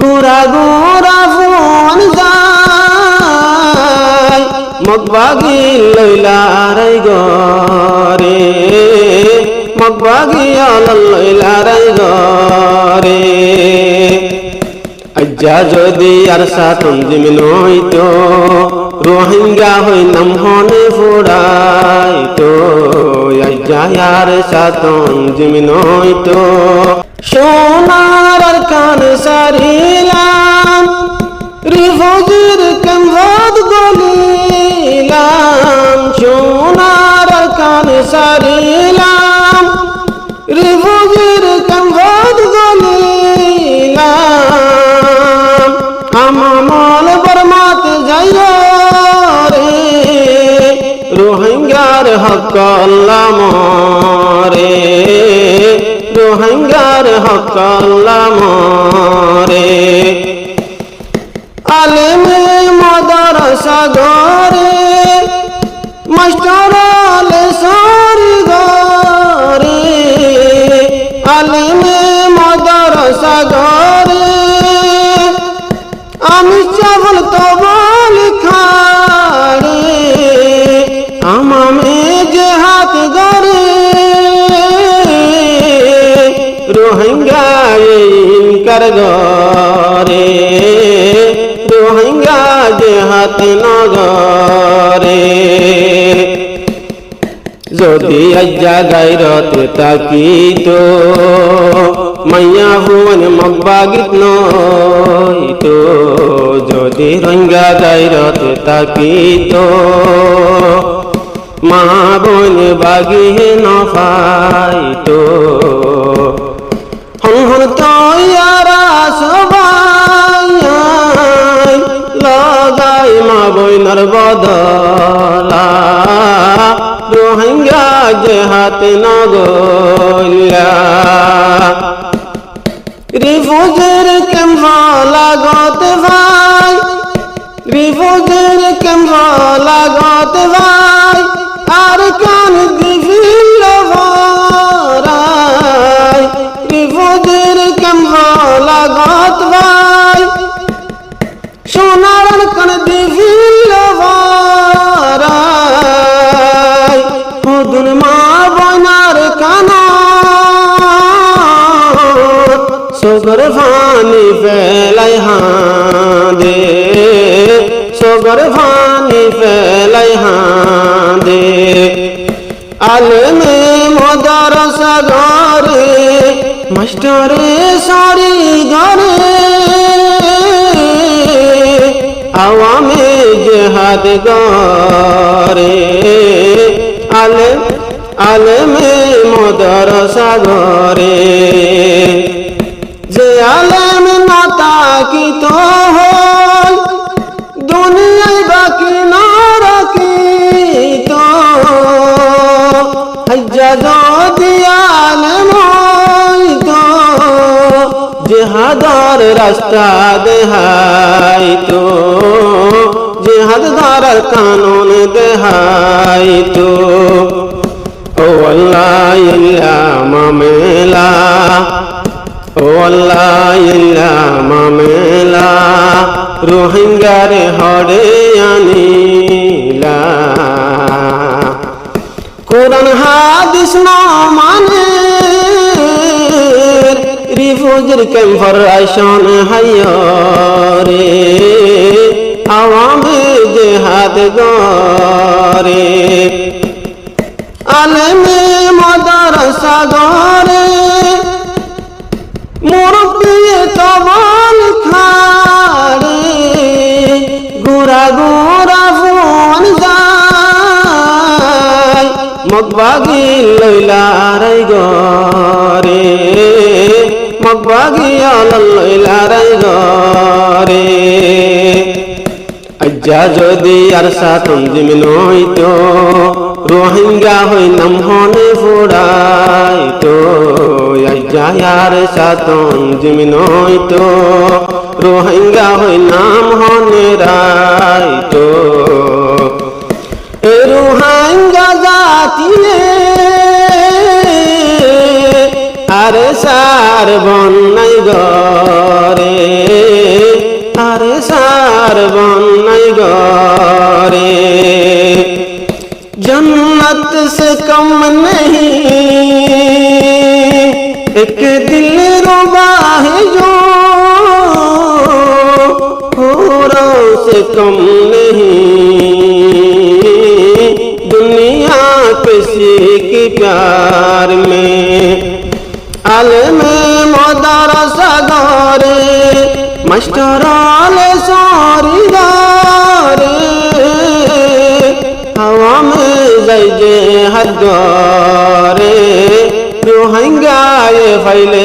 গুরা গুরা phone যায় মগবাগি লইলারাই গরে মগবাগি লইলারাই গরে আজ্জা যদি আর সাতন জিমিন হইতো রোহিঙ্গা হইলাম হনে ফোড়াইতো আজ্জা আর সাতন জিমিন হইতো সোনার আর কান সারিলাম রিফুজির কানভাদ গলিলাম সোনার আর কান সারিলাম রিফুজির কানভাদ গলিলাম আমল বরমাত যাইও রে রোহিঙ্গার হক আল্লাহ মরে রোহিঙ্গার হক আল্লাহ মরে আলেমে মাদ্রাসা ঘরে মাস্টার আলে সারি ঘরে আলেমে মাদ্রাসা ঘরে আমি চাবল তবল খাড়ে আমামে যে হাত গরে রোহিঙ্গা ইনকার গরে রোহিঙ্গা যে হাত নগরে যদি আজ্জা গায়রতে তাকিতো মাইয়া ভুবন মগবাগিত নইতো যদি রোহিঙ্গা গায়রতে তাকিতো মা বোন বাগি নফাইতো হন হন তৈয়ারা সবাই লাগাই মা বইনার বদলা রোহিঙ্গা যে হাত নগলা রিফুজের ক্যাম্পা লাগতে ভাই রিফুজের ক্যাম্পা লাগতে ভাই আর কান বিভিন্ন ভরাই রিফুজের ক্যাম্পা লাগত ভাই সোনার কান বিভিন্ন ভরাই হুদুন মা বনার কানা সগর ফানি ফেলাই হাঁদে সগর ফানি ফেলাই হাঁদে আলেমে মাদ্রাসা ঘরে মাস্টারে সারি ঘরে আওয়ামে জেহাদ ঘরে আলেমে মাদ্রাসা ঘরে যে আলেম না তাকিত হয় দুনিয়ায় বাকি না রাখিত হজ্জা যদি আলেম হইতো জেহাদার রাস্তা দেখাইতো জেহাদ দ্বারার কানুন দেখাইতো ও আল্লাহ ইল্লা মামেলা ও আল্লাহ ইল্লা মামেলা রোহিঙ্গার হড়ে আনিলা কোরআন হাদিস না মানে রিফুজির ক্যাম্পর আইসন হাইরে আওয়ামে জেহাদ গরে আলেমে মাদ্রাসা ঘরে মুরব্বি তবল খাড়ে গুরা গুরা ফোন যায় মগবাগি লইলারাই গরে মগবাগি লইলারাই গরে আজ্জা যদি আর সাতন জিমিন হইতো রোহিঙ্গা হইলাম হনে ফোড়াইতো আজ্জা আর সাতন জিমিন হইতো রোহিঙ্গা হইলাম হনে রাইতো এ রোহিঙ্গা জাতিয়ে আরে সার বন্যাই গরে কারবন নাই গরে जन्नत से कम नहीं एक दिल रुबा है जो हूरों से कम नहीं दुनिया किसी की प्यार में आलम मदरसा दौरे मास्टराले सारीदारे हवा में जैजे हदरे रोहिंगा ये फैले